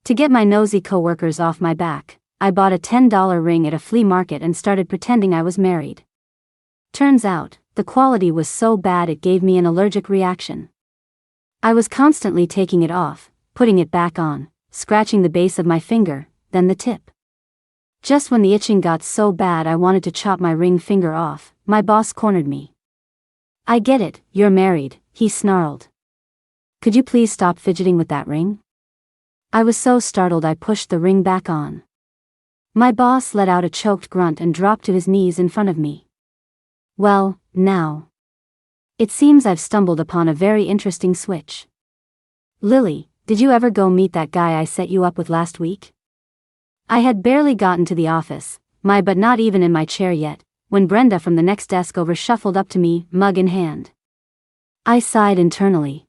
To get my nosy coworkers off my back, I bought a $10 ring at a flea market and started pretending I was married. Turns out, the quality was so bad it gave me an allergic reaction. I was constantly taking it off, putting it back on, scratching the base of my finger, then the tip. Just when the itching got so bad I wanted to chop my ring finger off, my boss cornered me. "I get it, you're married," he snarled. "Could you please stop fidgeting with that ring?" I was so startled I pushed the ring back on. My boss let out a choked grunt and dropped to his knees in front of me. "Well, now. It seems I've stumbled upon a very interesting switch. Lily, did you ever go meet that guy I set you up with last week?" I had barely gotten to the office, my butt not even in my chair yet, when Brenda from the next desk over shuffled up to me, mug in hand. I sighed internally.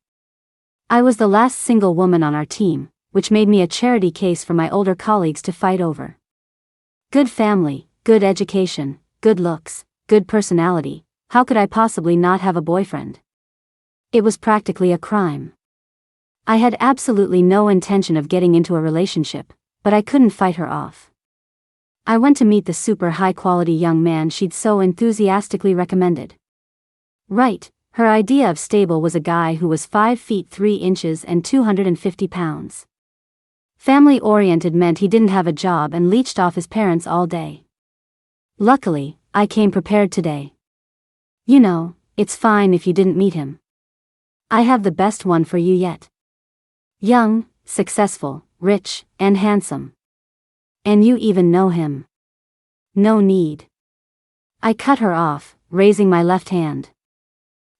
I was the last single woman on our team, which made me a charity case for my older colleagues to fight over. Good family, good education, good looks, good personality, how could I possibly not have a boyfriend? It was practically a crime. I had absolutely no intention of getting into a relationship, but I couldn't fight her off. I went to meet the super high-quality young man she'd so enthusiastically recommended. Right, her idea of stable was a guy who was 5 feet 3 inches and 250 pounds. Family-oriented meant he didn't have a job and leeched off his parents all day. Luckily, I came prepared today. You know, it's fine if you didn't meet him. I have the best one for you yet. Young, successful, rich, and handsome. And you even know him. No need. I cut her off, raising my left hand.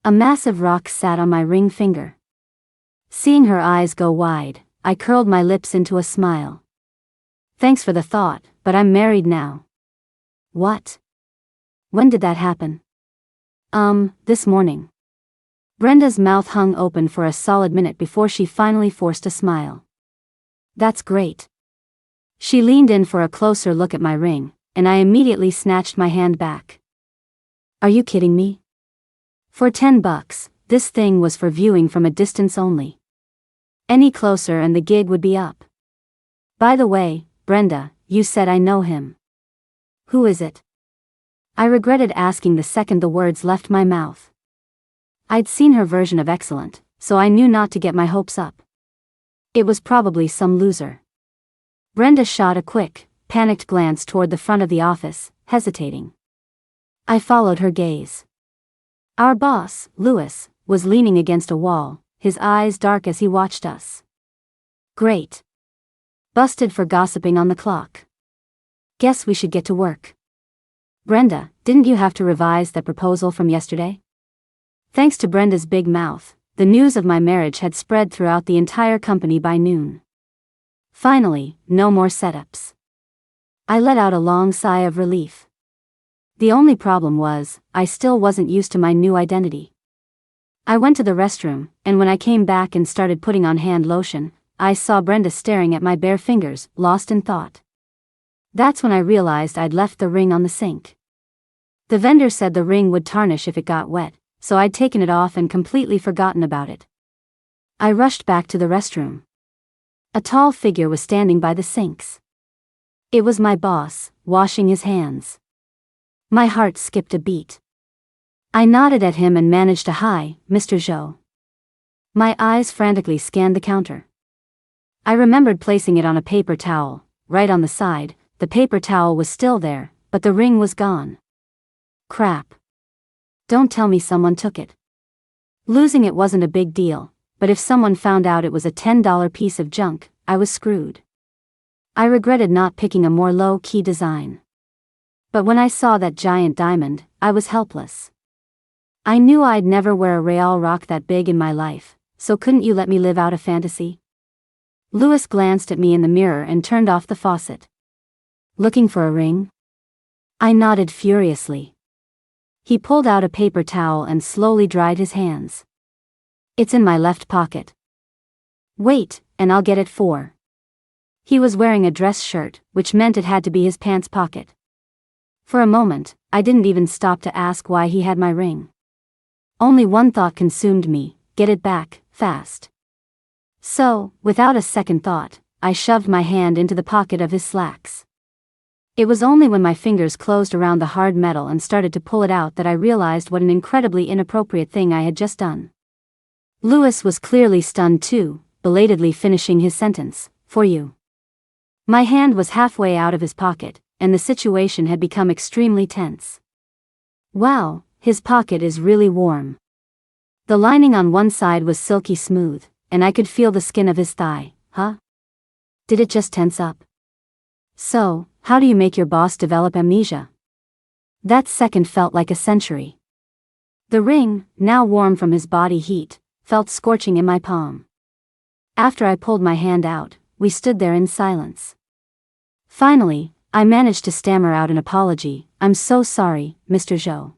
A massive rock sat on my ring finger. Seeing her eyes go wide, I curled my lips into a smile. "Thanks for the thought, but I'm married now." "What? When did that happen?" This morning." Brenda's mouth hung open for a solid minute before she finally forced a smile. "That's great." She leaned in for a closer look at my ring, and I immediately snatched my hand back. "Are you kidding me? For $10, this thing was for viewing from a distance only. Any closer and the gig would be up. By the way, Brenda, you said I know him. Who is it?" I regretted asking the second the words left my mouth. I'd seen her version of excellent, so I knew not to get my hopes up. It was probably some loser. Brenda shot a quick, panicked glance toward the front of the office, hesitating. I followed her gaze. Our boss, Louis, was leaning against a wall, his eyes dark as he watched us. "Great. Busted for gossiping on the clock. Guess we should get to work." "Brenda, didn't you have to revise that proposal from yesterday?" Thanks to Brenda's big mouth, the news of my marriage had spread throughout the entire company by noon. Finally, no more setups. I let out a long sigh of relief. The only problem was, I still wasn't used to my new identity. I went to the restroom, and when I came back and started putting on hand lotion, I saw Brenda staring at my bare fingers, lost in thought. That's when I realized I'd left the ring on the sink. The vendor said the ring would tarnish if it got wet, so I'd taken it off and completely forgotten about it. I rushed back to the restroom. A tall figure was standing by the sinks. It was my boss, washing his hands. My heart skipped a beat. I nodded at him and managed a "Hi, Mr. Zhou." My eyes frantically scanned the counter. I remembered placing it on a paper towel, right on the side. The paper towel was still there, but the ring was gone. Crap. Don't tell me someone took it. Losing it wasn't a big deal, but if someone found out it was a $10 piece of junk, I was screwed. I regretted not picking a more low-key design. But when I saw that giant diamond, I was helpless. I knew I'd never wear a real rock that big in my life, so couldn't you let me live out a fantasy? Louis glanced at me in the mirror and turned off the faucet. "Looking for a ring?" I nodded furiously. He pulled out a paper towel and slowly dried his hands. "It's in my left pocket." "Wait, and I'll get it for." He was wearing a dress shirt, which meant it had to be his pants pocket. For a moment, I didn't even stop to ask why he had my ring. Only one thought consumed me: get it back, fast. So, without a second thought, I shoved my hand into the pocket of his slacks. It was only when my fingers closed around the hard metal and started to pull it out that I realized what an incredibly inappropriate thing I had just done. Louis was clearly stunned too, belatedly finishing his sentence, "For you." My hand was halfway out of his pocket, and the situation had become extremely tense. "Wow, his pocket is really warm." The lining on one side was silky smooth, and I could feel the skin of his thigh. "Huh? Did it just tense up?" "So, how do you make your boss develop amnesia?" That second felt like a century. The ring, now warm from his body heat, felt scorching in my palm. After I pulled my hand out, we stood there in silence. Finally, I managed to stammer out an apology. "I'm so sorry, Mr. Zhou."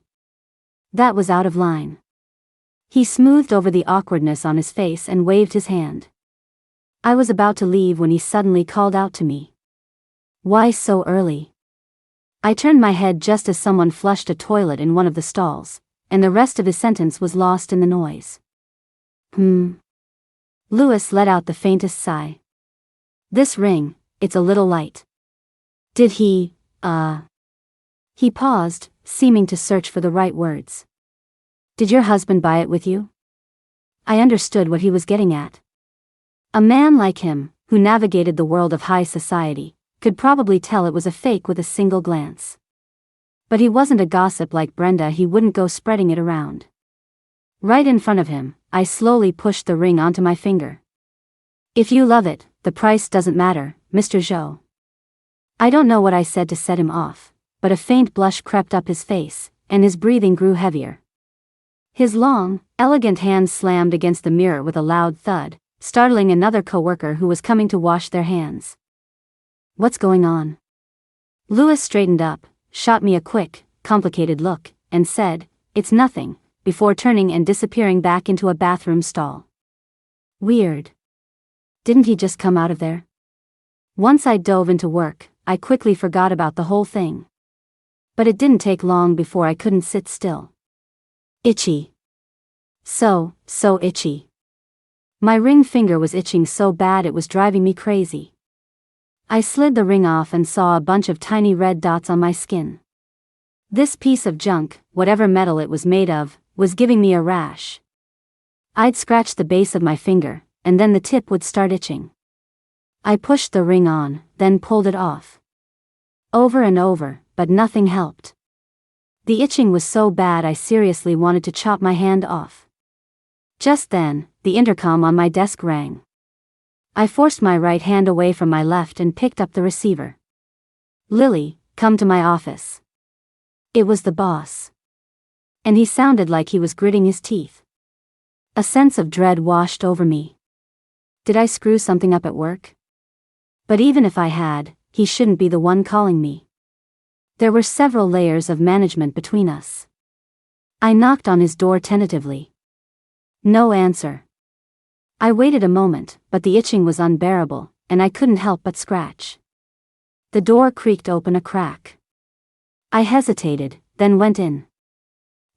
That was out of line. He smoothed over the awkwardness on his face and waved his hand. I was about to leave when he suddenly called out to me. "Why so early?" I turned my head just as someone flushed a toilet in one of the stalls, and the rest of his sentence was lost in the noise. Louis let out the faintest sigh. "This ring, it's a little light." "Did he, He paused, seeming to search for the right words. "Did your husband buy it with you?" I understood what he was getting at. A man like him, who navigated the world of high society, could probably tell it was a fake with a single glance. But he wasn't a gossip like Brenda. He wouldn't go spreading it around. Right in front of him, I slowly pushed the ring onto my finger. "If you love it, the price doesn't matter, Mr. Zhou." I don't know what I said to set him off, but a faint blush crept up his face, and his breathing grew heavier. His long, elegant hands slammed against the mirror with a loud thud, startling another coworker who was coming to wash their hands. "What's going on?" Louis straightened up, shot me a quick, complicated look, and said, "It's nothing," before turning and disappearing back into a bathroom stall. Weird. Didn't he just come out of there? Once I dove into work, I quickly forgot about the whole thing. But it didn't take long before I couldn't sit still. Itchy. So itchy. My ring finger was itching so bad it was driving me crazy. I slid the ring off and saw a bunch of tiny red dots on my skin. This piece of junk, whatever metal it was made of, was giving me a rash. I'd scratch the base of my finger, and then the tip would start itching. I pushed the ring on, then pulled it off. Over and over, but nothing helped. The itching was so bad I seriously wanted to chop my hand off. Just then, the intercom on my desk rang. I forced my right hand away from my left and picked up the receiver. "Lily, come to my office." It was the boss. And he sounded like he was gritting his teeth. A sense of dread washed over me. Did I screw something up at work? But even if I had, he shouldn't be the one calling me. There were several layers of management between us. I knocked on his door tentatively. No answer. I waited a moment, but the itching was unbearable, and I couldn't help but scratch. The door creaked open a crack. I hesitated, then went in.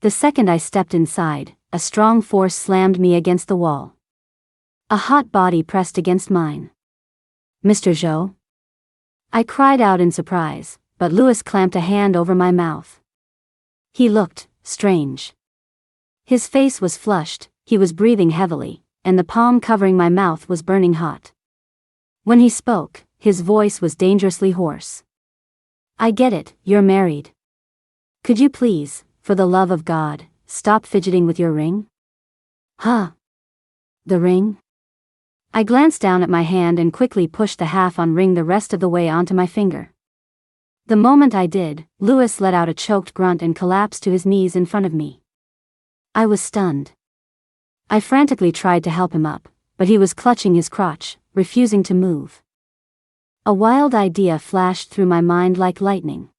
The second I stepped inside, a strong force slammed me against the wall. A hot body pressed against mine. "Mr. Zhou?" I cried out in surprise, but Louis clamped a hand over my mouth. He looked strange. His face was flushed, he was breathing heavily, and the palm covering my mouth was burning hot. When he spoke, his voice was dangerously hoarse. "I get it, you're married. Could you please, for the love of God, stop fidgeting with your ring?" "Huh? The ring?" I glanced down at my hand and quickly pushed the half-on ring the rest of the way onto my finger. The moment I did, Louis let out a choked grunt and collapsed to his knees in front of me. I was stunned. I frantically tried to help him up, but he was clutching his crotch, refusing to move. A wild idea flashed through my mind like lightning.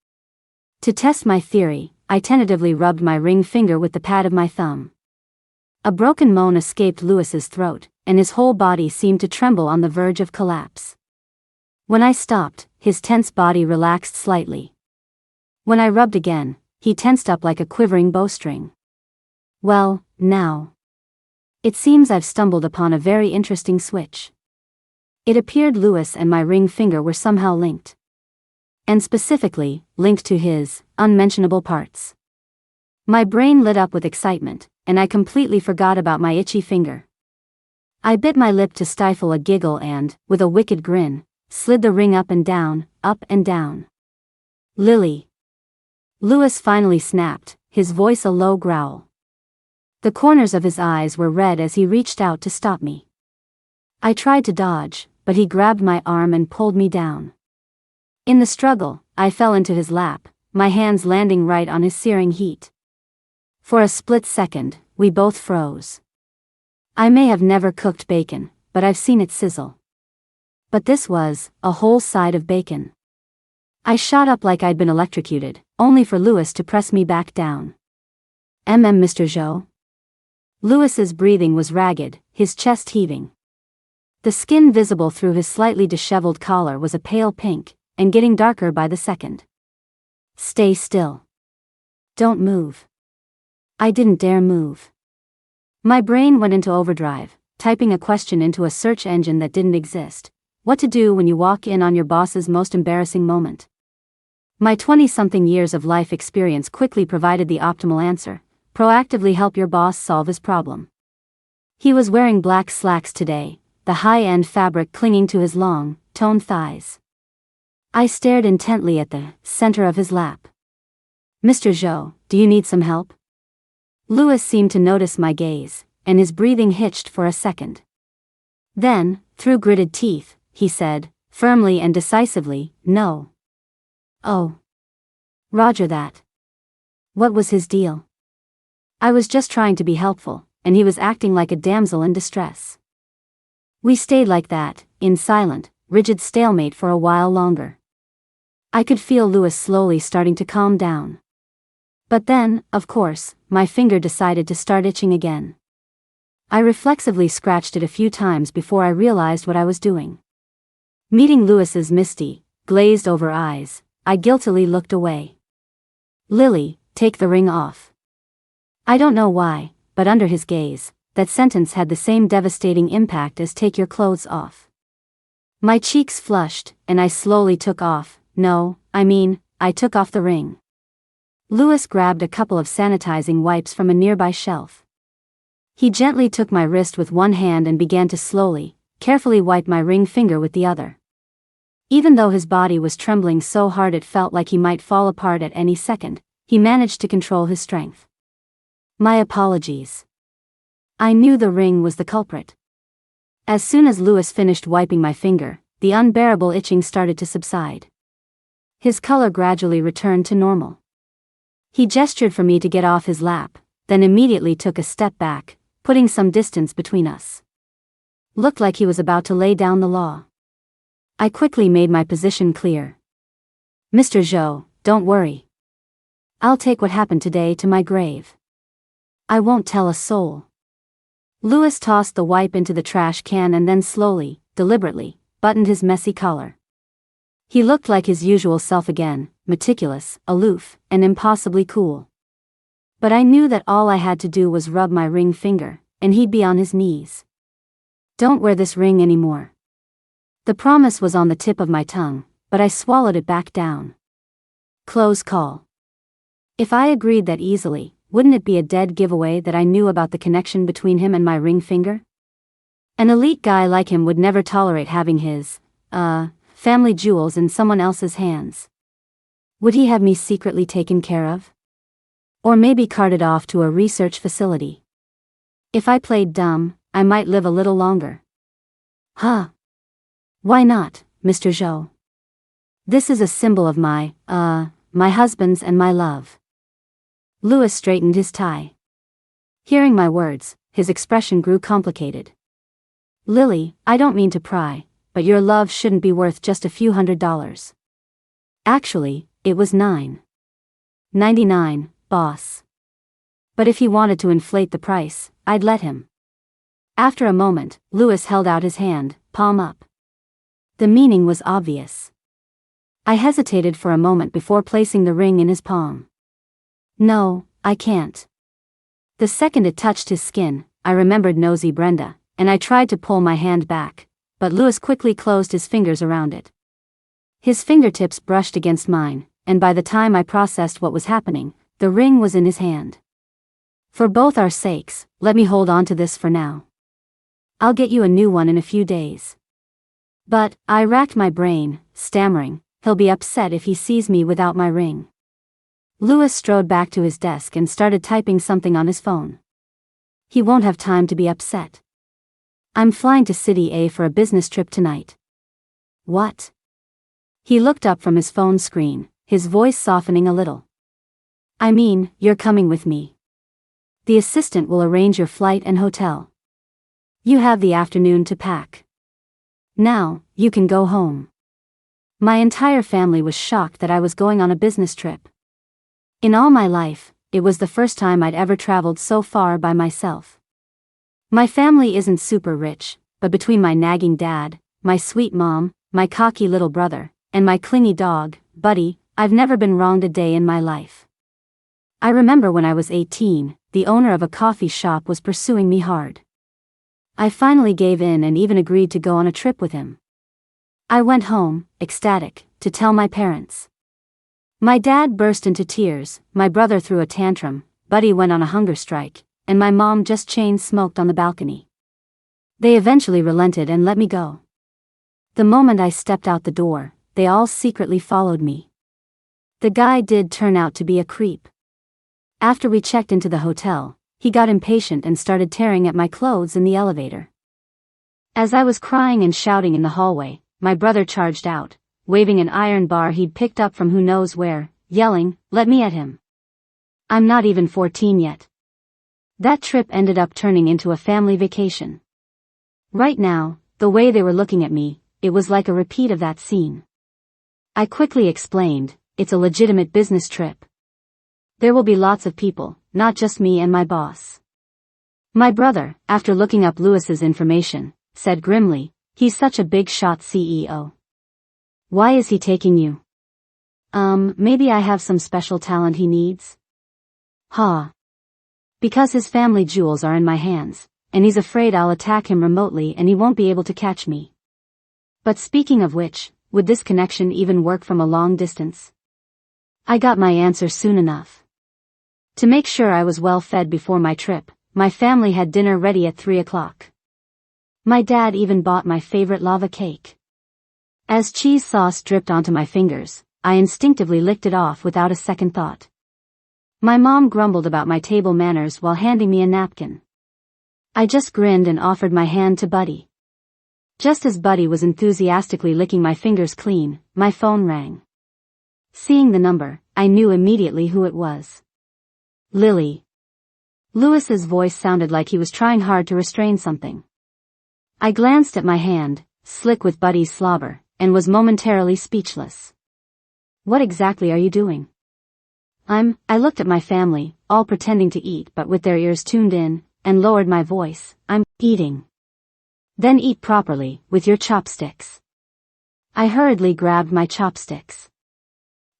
To test my theory, I tentatively rubbed my ring finger with the pad of my thumb. A broken moan escaped Louis's throat, and his whole body seemed to tremble on the verge of collapse. When I stopped, his tense body relaxed slightly. When I rubbed again, he tensed up like a quivering bowstring. "Well, now. It seems I've stumbled upon a very interesting switch." It appeared Louis and my ring finger were somehow linked. And specifically, linked to his unmentionable parts. My brain lit up with excitement, and I completely forgot about my itchy finger. I bit my lip to stifle a giggle and, with a wicked grin, slid the ring up and down, up and down. Lily. Louis finally snapped, his voice a low growl. The corners of his eyes were red as he reached out to stop me. I tried to dodge, but he grabbed my arm and pulled me down. In the struggle, I fell into his lap, my hands landing right on his searing heat. For a split second, we both froze. I may have never cooked bacon, but I've seen it sizzle. But this was a whole side of bacon. I shot up like I'd been electrocuted, only for Louis to press me back down. Mr. Joe? Louis's breathing was ragged, his chest heaving. The skin visible through his slightly disheveled collar was a pale pink, and getting darker by the second. Stay still. Don't move. I didn't dare move. My brain went into overdrive, typing a question into a search engine that didn't exist. What to do when you walk in on your boss's most embarrassing moment. My 20-something years of life experience quickly provided the optimal answer: proactively help your boss solve his problem. He was wearing black slacks today, the high-end fabric clinging to his long, toned thighs. I stared intently at the center of his lap. Mr. Joe, do you need some help? Louis seemed to notice my gaze, and his breathing hitched for a second. Then, through gritted teeth, he said, firmly and decisively, no. Oh. Roger that. What was his deal? I was just trying to be helpful, and he was acting like a damsel in distress. We stayed like that, in silent, rigid stalemate for a while longer. I could feel Louis slowly starting to calm down. But then, of course, my finger decided to start itching again. I reflexively scratched it a few times before I realized what I was doing. Meeting Louis's misty, glazed-over eyes, I guiltily looked away. Lily, take the ring off. I don't know why, but under his gaze, that sentence had the same devastating impact as take your clothes off. My cheeks flushed, and I slowly took off, I took off the ring. Louis grabbed a couple of sanitizing wipes from a nearby shelf. He gently took my wrist with one hand and began to slowly, carefully wipe my ring finger with the other. Even though his body was trembling so hard it felt like he might fall apart at any second, he managed to control his strength. My apologies. I knew the ring was the culprit. As soon as Louis finished wiping my finger, the unbearable itching started to subside. His color gradually returned to normal. He gestured for me to get off his lap, then immediately took a step back, putting some distance between us. Looked like he was about to lay down the law. I quickly made my position clear. Mr. Joe, don't worry. I'll take what happened today to my grave. I won't tell a soul. Louis tossed the wipe into the trash can and then slowly, deliberately, buttoned his messy collar. He looked like his usual self again, meticulous, aloof, and impossibly cool. But I knew that all I had to do was rub my ring finger, and he'd be on his knees. Don't wear this ring anymore. The promise was on the tip of my tongue, but I swallowed it back down. Close call. If I agreed that easily, wouldn't it be a dead giveaway that I knew about the connection between him and my ring finger? An elite guy like him would never tolerate having his, family jewels in someone else's hands. Would he have me secretly taken care of? Or maybe carted off to a research facility? If I played dumb, I might live a little longer. Huh? Why not, Mr. Joe? This is a symbol of my husband's and my love. Louis straightened his tie. Hearing my words, his expression grew complicated. Lily, I don't mean to pry, but your love shouldn't be worth just a few $100s. Actually, it was $9.99, boss. But if he wanted to inflate the price, I'd let him. After a moment, Louis held out his hand, palm up. The meaning was obvious. I hesitated for a moment before placing the ring in his palm. No, I can't. The second it touched his skin, I remembered nosy Brenda, and I tried to pull my hand back, but Louis quickly closed his fingers around it. His fingertips brushed against mine, and by the time I processed what was happening, the ring was in his hand. For both our sakes, let me hold on to this for now. I'll get you a new one in a few days. But, I racked my brain, stammering, he'll be upset if he sees me without my ring. Louis strode back to his desk and started typing something on his phone. He won't have time to be upset. I'm flying to City A for a business trip tonight. What? He looked up from his phone screen, his voice softening a little. I mean, you're coming with me. The assistant will arrange your flight and hotel. You have the afternoon to pack. Now, you can go home. My entire family was shocked that I was going on a business trip. In all my life, it was the first time I'd ever traveled so far by myself. My family isn't super rich, but between my nagging dad, my sweet mom, my cocky little brother, and my clingy dog, Buddy, I've never been wronged a day in my life. I remember when I was 18, the owner of a coffee shop was pursuing me hard. I finally gave in and even agreed to go on a trip with him. I went home, ecstatic, to tell my parents. My dad burst into tears, my brother threw a tantrum, Buddy went on a hunger strike, and my mom just chain-smoked on the balcony. They eventually relented and let me go. The moment I stepped out the door, they all secretly followed me. The guy did turn out to be a creep. After we checked into the hotel, he got impatient and started tearing at my clothes in the elevator. As I was crying and shouting in the hallway, my brother charged out, waving an iron bar he'd picked up from who knows where, yelling, "Let me at him. I'm not even 14 yet." That trip ended up turning into a family vacation. Right now, the way they were looking at me, it was like a repeat of that scene. I quickly explained, it's a legitimate business trip. There will be lots of people, not just me and my boss. My brother, after looking up Louis's information, said grimly, he's such a big shot CEO. Why is he taking you? Maybe I have some special talent he needs? Ha. Because his family jewels are in my hands, and he's afraid I'll attack him remotely and he won't be able to catch me. But speaking of which, would this connection even work from a long distance? I got my answer soon enough. To make sure I was well fed before my trip, my family had dinner ready at 3 o'clock. My dad even bought my favorite lava cake. As cheese sauce dripped onto my fingers, I instinctively licked it off without a second thought. My mom grumbled about my table manners while handing me a napkin. I just grinned and offered my hand to Buddy. Just as Buddy was enthusiastically licking my fingers clean, my phone rang. Seeing the number, I knew immediately who it was. Lily. Louis's voice sounded like he was trying hard to restrain something. I glanced at my hand, slick with Buddy's slobber, and was momentarily speechless. What exactly are you doing? I looked at my family, all pretending to eat but with their ears tuned in, and lowered my voice. I'm eating. Then eat properly, with your chopsticks. I hurriedly grabbed my chopsticks.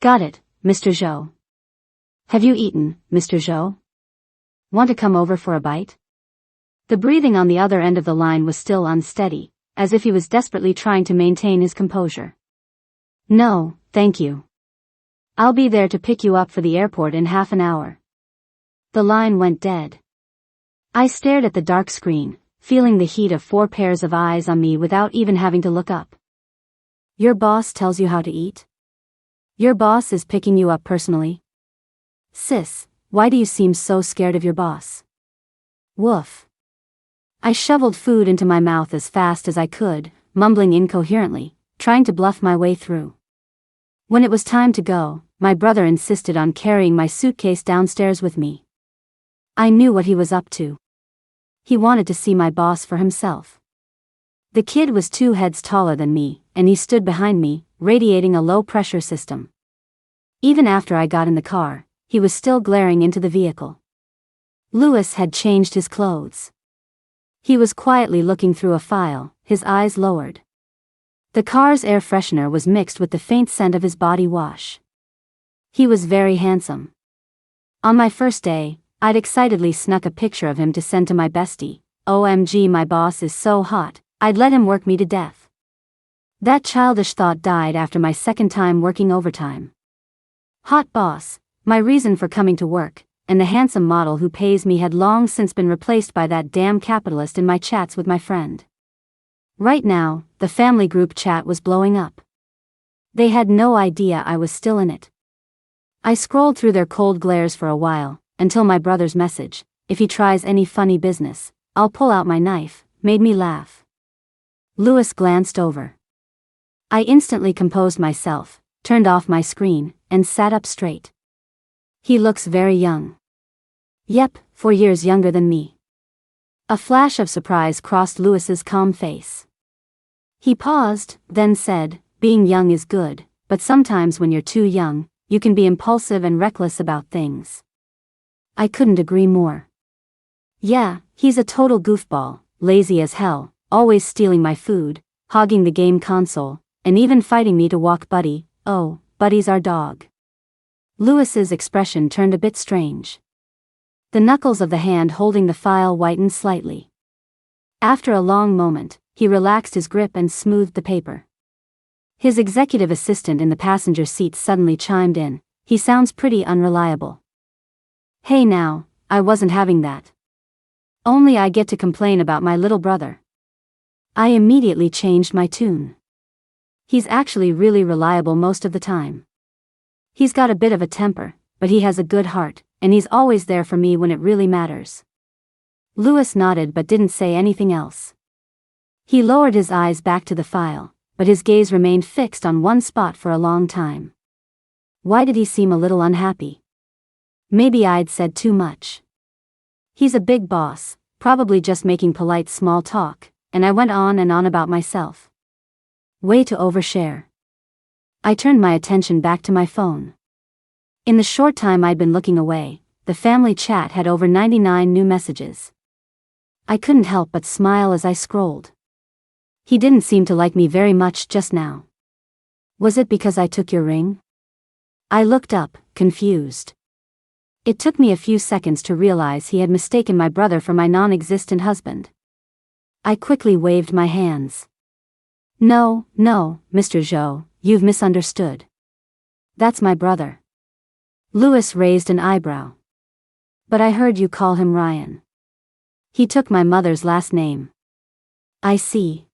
Got it, Mr. Zhou. Have you eaten, Mr. Zhou? Want to come over for a bite? The breathing on the other end of the line was still unsteady, as if he was desperately trying to maintain his composure. No, thank you. I'll be there to pick you up for the airport in half an hour. The line went dead. I stared at the dark screen, feeling the heat of 4 pairs of eyes on me without even having to look up. Your boss tells you how to eat? Your boss is picking you up personally? Sis, why do you seem so scared of your boss? Woof. I shoveled food into my mouth as fast as I could, mumbling incoherently, trying to bluff my way through. When it was time to go, my brother insisted on carrying my suitcase downstairs with me. I knew what he was up to. He wanted to see my boss for himself. The kid was 2 heads taller than me, and he stood behind me, radiating a low-pressure system. Even after I got in the car, he was still glaring into the vehicle. Louis had changed his clothes. He was quietly looking through a file, his eyes lowered. The car's air freshener was mixed with the faint scent of his body wash. He was very handsome. On my first day, I'd excitedly snuck a picture of him to send to my bestie. OMG, my boss is so hot, I'd let him work me to death. That childish thought died after my second time working overtime. Hot boss, my reason for coming to work, and the handsome model who pays me had long since been replaced by that damn capitalist in my chats with my friend. Right now, the family group chat was blowing up. They had no idea I was still in it. I scrolled through their cold glares for a while, until my brother's message, "If he tries any funny business, I'll pull out my knife," made me laugh. Louis glanced over. I instantly composed myself, turned off my screen, and sat up straight. He looks very young. Yep, 4 years younger than me. A flash of surprise crossed Louis's calm face. He paused, then said, "Being young is good, but sometimes when you're too young, you can be impulsive and reckless about things." I couldn't agree more. Yeah, he's a total goofball, lazy as hell, always stealing my food, hogging the game console, and even fighting me to walk Buddy. Oh, Buddy's our dog. Louis's expression turned a bit strange. The knuckles of the hand holding the file whitened slightly. After a long moment, he relaxed his grip and smoothed the paper. His executive assistant in the passenger seat suddenly chimed in, "He sounds pretty unreliable." Hey now, I wasn't having that. Only I get to complain about my little brother. I immediately changed my tune. He's actually really reliable most of the time. He's got a bit of a temper, but he has a good heart, and he's always there for me when it really matters. Louis nodded but didn't say anything else. He lowered his eyes back to the file, but his gaze remained fixed on one spot for a long time. Why did he seem a little unhappy? Maybe I'd said too much. He's a big boss, probably just making polite small talk, and I went on and on about myself. Way to overshare. I turned my attention back to my phone. In the short time I'd been looking away, the family chat had over 99 new messages. I couldn't help but smile as I scrolled. He didn't seem to like me very much just now. Was it because I took your ring? I looked up, confused. It took me a few seconds to realize he had mistaken my brother for my non-existent husband. I quickly waved my hands. No, Mr. Zhou, you've misunderstood. That's my brother. Louis raised an eyebrow. But I heard you call him Ryan. He took my mother's last name. I see.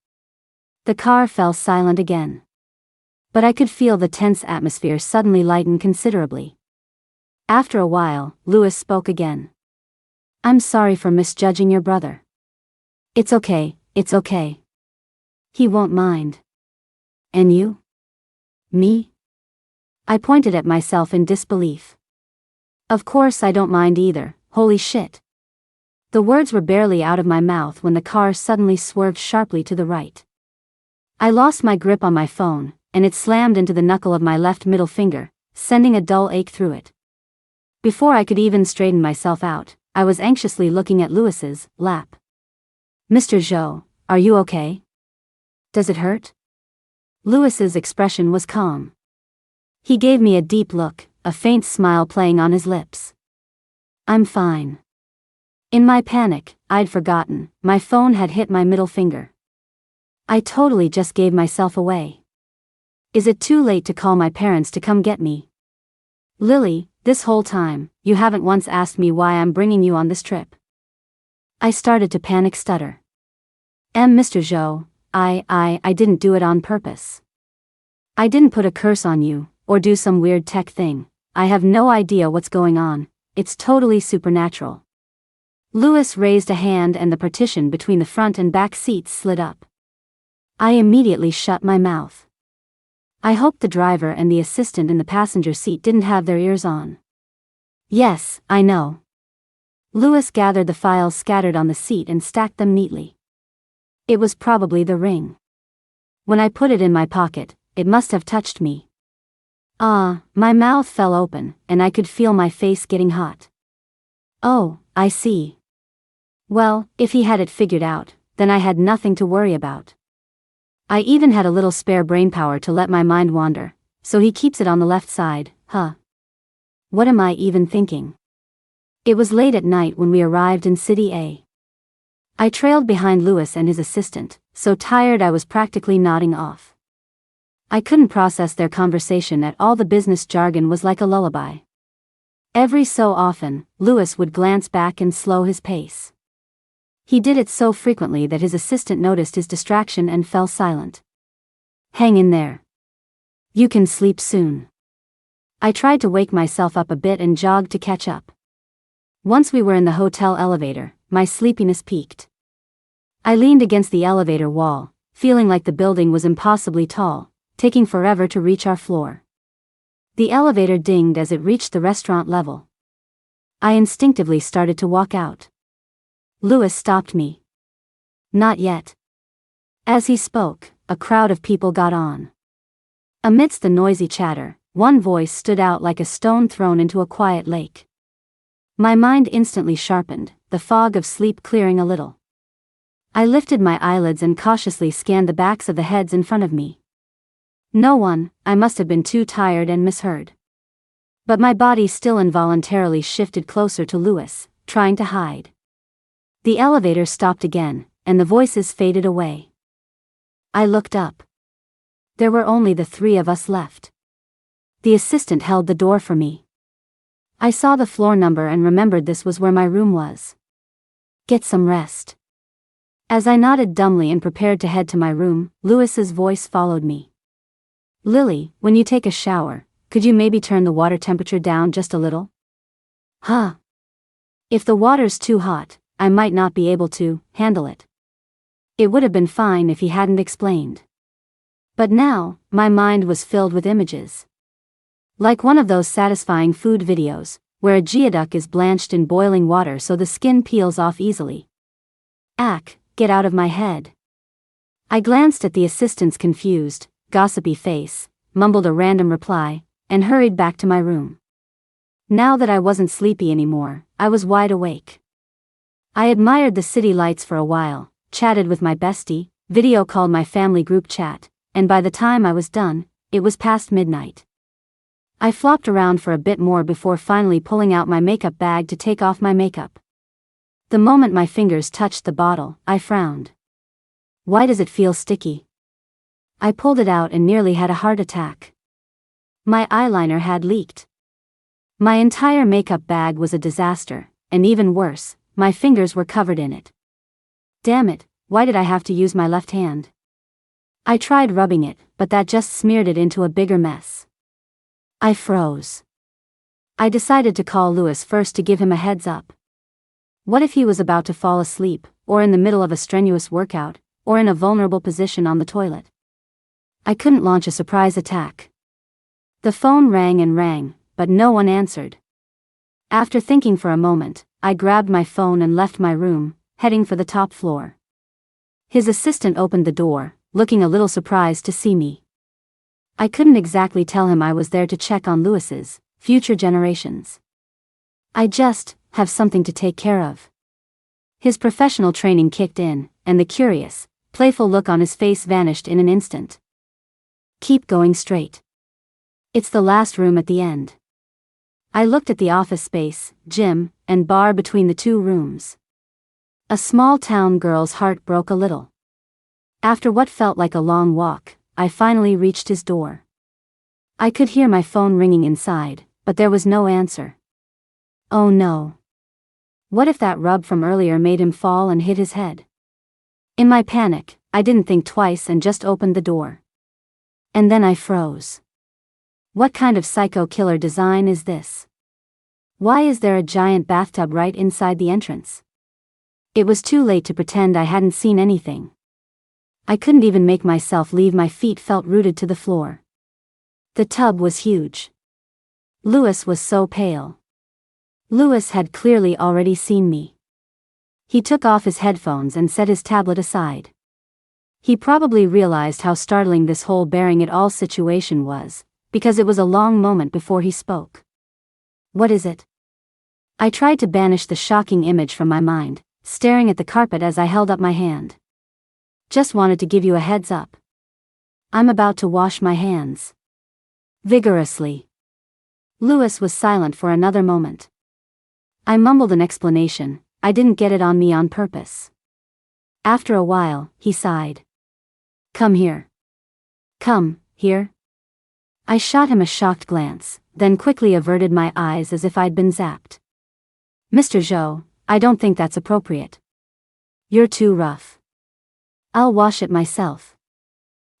The car fell silent again. But I could feel the tense atmosphere suddenly lighten considerably. After a while, Louis spoke again. I'm sorry for misjudging your brother. It's okay. He won't mind. And you? Me? I pointed at myself in disbelief. Of course I don't mind either, holy shit. The words were barely out of my mouth when the car suddenly swerved sharply to the right. I lost my grip on my phone, and it slammed into the knuckle of my left middle finger, sending a dull ache through it. Before I could even straighten myself out, I was anxiously looking at Louis's lap. Mr. Zhou, are you okay? Does it hurt? Louis's expression was calm. He gave me a deep look, a faint smile playing on his lips. I'm fine. In my panic, I'd forgotten, my phone had hit my middle finger. I totally just gave myself away. Is it too late to call my parents to come get me? Lily, this whole time, you haven't once asked me why I'm bringing you on this trip. I started to panic stutter. Mr. Zhou, I didn't do it on purpose. I didn't put a curse on you, or do some weird tech thing. I have no idea what's going on, it's totally supernatural. Louis raised a hand and the partition between the front and back seats slid up. I immediately shut my mouth. I hoped the driver and the assistant in the passenger seat didn't have their ears on. Yes, I know. Louis gathered the files scattered on the seat and stacked them neatly. It was probably the ring. When I put it in my pocket, it must have touched me. My mouth fell open, and I could feel my face getting hot. Oh, I see. Well, if he had it figured out, then I had nothing to worry about. I even had a little spare brainpower to let my mind wander, so he keeps it on the left side, huh? What am I even thinking? It was late at night when we arrived in City A. I trailed behind Louis and his assistant, so tired I was practically nodding off. I couldn't process their conversation at all. The business jargon was like a lullaby. Every so often, Louis would glance back and slow his pace. He did it so frequently that his assistant noticed his distraction and fell silent. "Hang in there. You can sleep soon." I tried to wake myself up a bit and jogged to catch up. Once we were in the hotel elevator, my sleepiness peaked. I leaned against the elevator wall, feeling like the building was impossibly tall, taking forever to reach our floor. The elevator dinged as it reached the restaurant level. I instinctively started to walk out. Louis stopped me. "Not yet." As he spoke, a crowd of people got on. Amidst the noisy chatter, one voice stood out like a stone thrown into a quiet lake. My mind instantly sharpened, the fog of sleep clearing a little. I lifted my eyelids and cautiously scanned the backs of the heads in front of me. No one. I must have been too tired and misheard. But my body still involuntarily shifted closer to Louis, trying to hide. The elevator stopped again, and the voices faded away. I looked up. There were only the three of us left. The assistant held the door for me. I saw the floor number and remembered this was where my room was. "Get some rest." As I nodded dumbly and prepared to head to my room, Louis's voice followed me. "Lily, when you take a shower, could you maybe turn the water temperature down just a little?" "Huh. If the water's too hot, I might not be able to handle it." It would have been fine if he hadn't explained. But now, my mind was filled with images. Like one of those satisfying food videos, where a geoduck is blanched in boiling water so the skin peels off easily. Get out of my head. I glanced at the assistant's confused, gossipy face, mumbled a random reply, and hurried back to my room. Now that I wasn't sleepy anymore, I was wide awake. I admired the city lights for a while, chatted with my bestie, video called my family group chat, and by the time I was done, it was past midnight. I flopped around for a bit more before finally pulling out my makeup bag to take off my makeup. The moment my fingers touched the bottle, I frowned. Why does it feel sticky? I pulled it out and nearly had a heart attack. My eyeliner had leaked. My entire makeup bag was a disaster, and even worse, my fingers were covered in it. Damn it, why did I have to use my left hand? I tried rubbing it, but that just smeared it into a bigger mess. I froze. I decided to call Louis first to give him a heads up. What if he was about to fall asleep, or in the middle of a strenuous workout, or in a vulnerable position on the toilet? I couldn't launch a surprise attack. The phone rang and rang, but no one answered. After thinking for a moment, I grabbed my phone and left my room, heading for the top floor. His assistant opened the door, looking a little surprised to see me. I couldn't exactly tell him I was there to check on Louis's future generations. I just have something to take care of. His professional training kicked in, and the curious, playful look on his face vanished in an instant. Keep going straight. It's the last room at the end. I looked at the office space, gym, and bar between the two rooms. A small town girl's heart broke a little. After what felt like a long walk, I finally reached his door. I could hear my phone ringing inside, but there was no answer. Oh no. What if that rub from earlier made him fall and hit his head? In my panic, I didn't think twice and just opened the door. And then I froze. What kind of psycho killer design is this? Why is there a giant bathtub right inside the entrance? It was too late to pretend I hadn't seen anything. I couldn't even make myself leave. My feet felt rooted to the floor. The tub was huge. Louis was so pale. Louis had clearly already seen me. He took off his headphones and set his tablet aside. He probably realized how startling this whole bearing it all situation was, because it was a long moment before he spoke. What is it? I tried to banish the shocking image from my mind, staring at the carpet as I held up my hand. Just wanted to give you a heads up. I'm about to wash my hands. Vigorously. Louis was silent for another moment. I mumbled an explanation. I didn't get it on me on purpose. After a while, he sighed. Come here. Come, here. I shot him a shocked glance, then quickly averted my eyes as if I'd been zapped. Mr. Zhou, I don't think that's appropriate. You're too rough. I'll wash it myself.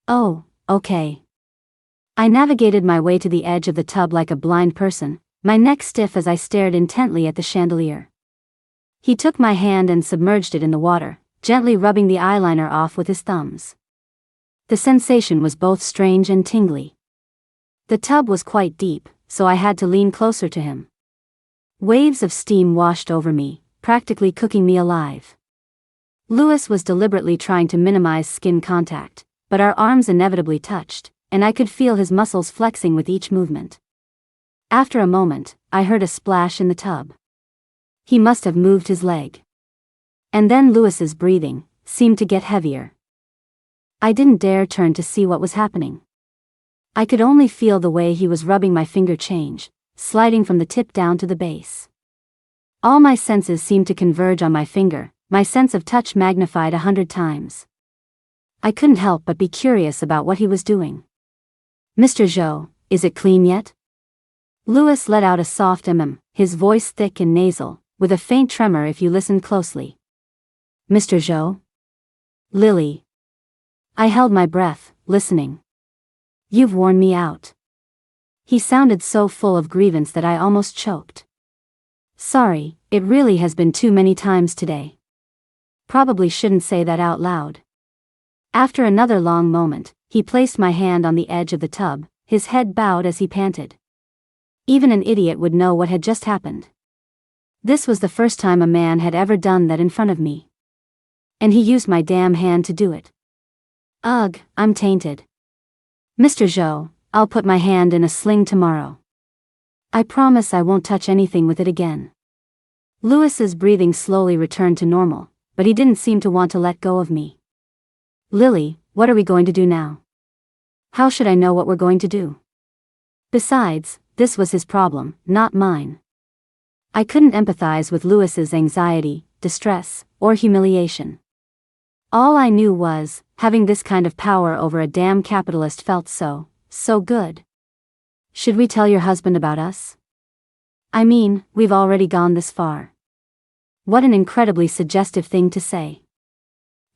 Oh, okay. I navigated my way to the edge of the tub like a blind person, my neck stiff as I stared intently at the chandelier. He took my hand and submerged it in the water, gently rubbing the eyeliner off with his thumbs. The sensation was both strange and tingly. The tub was quite deep, so I had to lean closer to him. Waves of steam washed over me, practically cooking me alive. Louis was deliberately trying to minimize skin contact, but our arms inevitably touched, and I could feel his muscles flexing with each movement. After a moment, I heard a splash in the tub. He must have moved his leg. And then Louis's breathing seemed to get heavier. I didn't dare turn to see what was happening. I could only feel the way he was rubbing my finger change, sliding from the tip down to the base. All my senses seemed to converge on my finger, my sense of touch magnified 100 times. I couldn't help but be curious about what he was doing. Mr. Zhou, is it clean yet? Louis let out a soft his voice thick and nasal, with a faint tremor if you listened closely. Mr. Zhou? Lily. I held my breath, listening. You've worn me out. He sounded so full of grievance that I almost choked. Sorry, it really has been too many times today. Probably shouldn't say that out loud. After another long moment, he placed my hand on the edge of the tub, his head bowed as he panted. Even an idiot would know what had just happened. This was the first time a man had ever done that in front of me. And he used my damn hand to do it. Ugh, I'm tainted. Mr. Zhou, I'll put my hand in a sling tomorrow. I promise I won't touch anything with it again. Louis's breathing slowly returned to normal, but he didn't seem to want to let go of me. Lily, what are we going to do now? How should I know what we're going to do? Besides, this was his problem, not mine. I couldn't empathize with Louis's anxiety, distress, or humiliation. All I knew was, having this kind of power over a damn capitalist felt so good. Should we tell your husband about us? I mean, we've already gone this far. What an incredibly suggestive thing to say.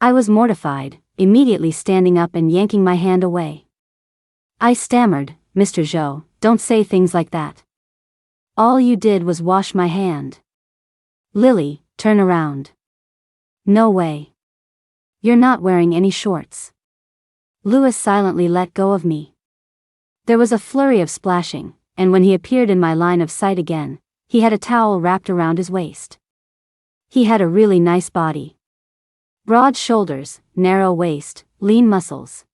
I was mortified, immediately standing up and yanking my hand away. I stammered, Mr. Zhou, don't say things like that. All you did was wash my hand. Lily, turn around. No way. You're not wearing any shorts. Louis silently let go of me. There was a flurry of splashing, and when he appeared in my line of sight again, he had a towel wrapped around his waist. He had a really nice body. Broad shoulders, narrow waist, lean muscles.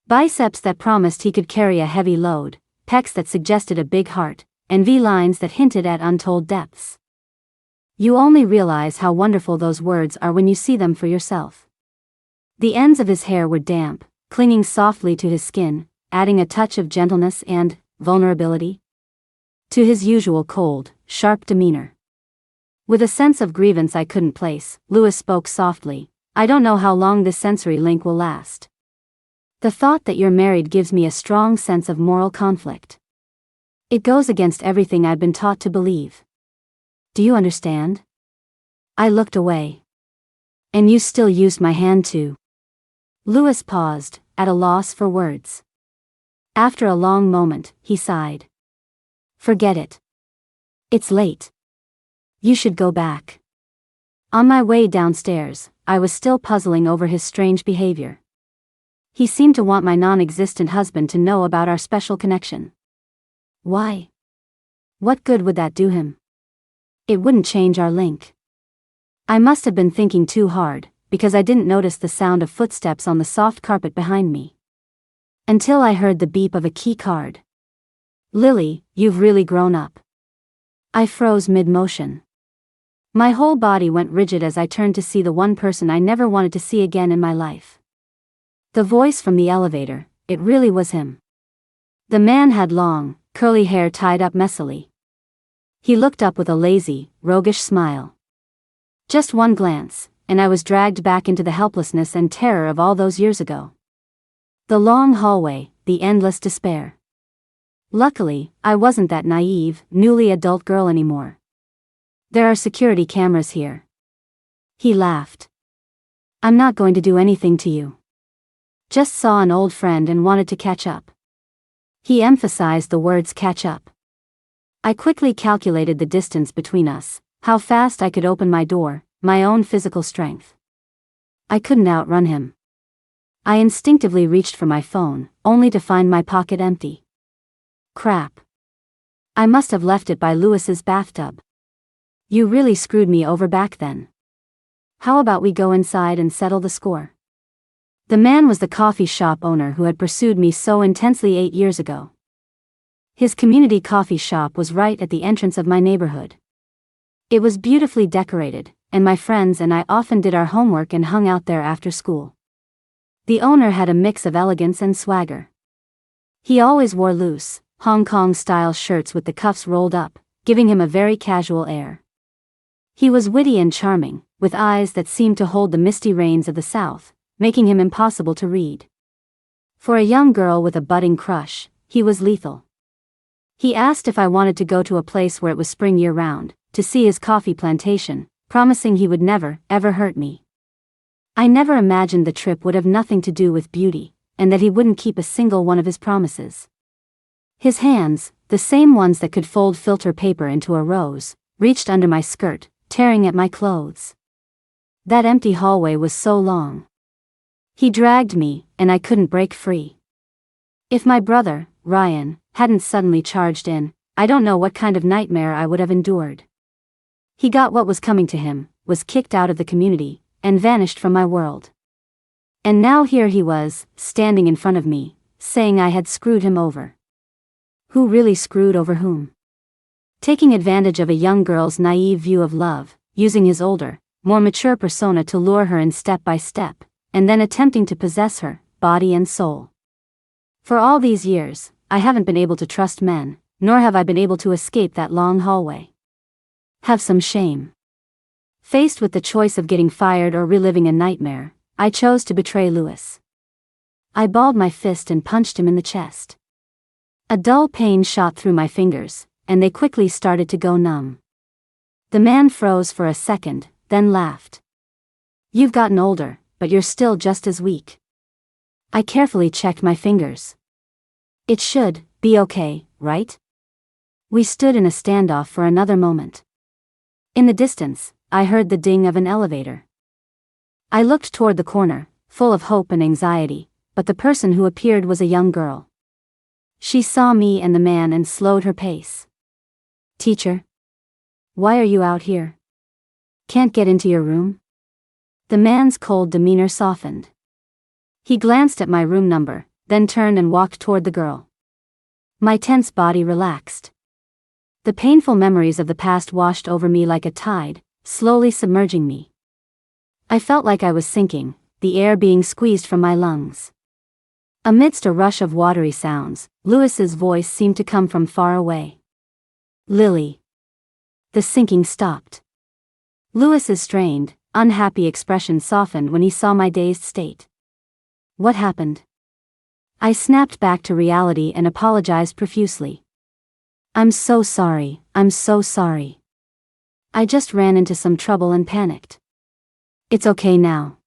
Biceps that promised he could carry a heavy load, pecs that suggested a big heart, and V-lines that hinted at untold depths. You only realize how wonderful those words are when you see them for yourself. The ends of his hair were damp, clinging softly to his skin, adding a touch of gentleness and vulnerability to his usual cold, sharp demeanor. With a sense of grievance I couldn't place, Louis spoke softly, I don't know how long this sensory link will last. The thought that you're married gives me a strong sense of moral conflict. It goes against everything I've been taught to believe. Do you understand? I looked away. And you still used my hand too. Louis paused, at a loss for words. After a long moment, he sighed. Forget it. It's late. You should go back. On my way downstairs, I was still puzzling over his strange behavior. He seemed to want my non-existent husband to know about our special connection. Why? What good would that do him? It wouldn't change our link. I must have been thinking too hard, because I didn't notice the sound of footsteps on the soft carpet behind me. Until I heard the beep of a key card. Lily, you've really grown up. I froze mid-motion. My whole body went rigid as I turned to see the one person I never wanted to see again in my life. The voice from the elevator, it really was him. The man had long, curly hair tied up messily. He looked up with a lazy, roguish smile. Just one glance, and I was dragged back into the helplessness and terror of all those years ago. The long hallway, the endless despair. Luckily, I wasn't that naive, newly adult girl anymore. There are security cameras here. He laughed. I'm not going to do anything to you. Just saw an old friend and wanted to catch up. He emphasized the words catch up. I quickly calculated the distance between us, how fast I could open my door, my own physical strength. I couldn't outrun him. I instinctively reached for my phone, only to find my pocket empty. Crap. I must have left it by Lewis's bathtub. You really screwed me over back then. How about we go inside and settle the score? The man was the coffee shop owner who had pursued me so intensely 8 years ago. His community coffee shop was right at the entrance of my neighborhood. It was beautifully decorated, and my friends and I often did our homework and hung out there after school. The owner had a mix of elegance and swagger. He always wore loose, Hong Kong-style shirts with the cuffs rolled up, giving him a very casual air. He was witty and charming, with eyes that seemed to hold the misty rains of the South, making him impossible to read. For a young girl with a budding crush, he was lethal. He asked if I wanted to go to a place where it was spring year-round, to see his coffee plantation, promising he would never, ever hurt me. I never imagined the trip would have nothing to do with beauty, and that he wouldn't keep a single one of his promises. His hands, the same ones that could fold filter paper into a rose, reached under my skirt, tearing at my clothes. That empty hallway was so long. He dragged me, and I couldn't break free. If my brother, Ryan, hadn't suddenly charged in, I don't know what kind of nightmare I would have endured. He got what was coming to him, was kicked out of the community, and vanished from my world. And now here he was, standing in front of me, saying I had screwed him over. Who really screwed over whom? Taking advantage of a young girl's naive view of love, using his older, more mature persona to lure her in step by step, and then attempting to possess her, body and soul. For all these years, I haven't been able to trust men, nor have I been able to escape that long hallway. Have some shame. Faced with the choice of getting fired or reliving a nightmare, I chose to betray Lewis. I balled my fist and punched him in the chest. A dull pain shot through my fingers, and they quickly started to go numb. The man froze for a second, then laughed. You've gotten older, but you're still just as weak. I carefully checked my fingers. It should be okay, right? We stood in a standoff for another moment. In the distance, I heard the ding of an elevator. I looked toward the corner, full of hope and anxiety, but the person who appeared was a young girl. She saw me and the man and slowed her pace. Teacher? Why are you out here? Can't get into your room? The man's cold demeanor softened. He glanced at my room number, then turned and walked toward the girl. My tense body relaxed. The painful memories of the past washed over me like a tide, slowly submerging me. I felt like I was sinking, the air being squeezed from my lungs. Amidst a rush of watery sounds, Lewis's voice seemed to come from far away. Lily. The sinking stopped. Lewis's strained, unhappy expression softened when he saw my dazed state. What happened? I snapped back to reality and apologized profusely. I'm so sorry, I'm so sorry. I just ran into some trouble and panicked. It's okay now.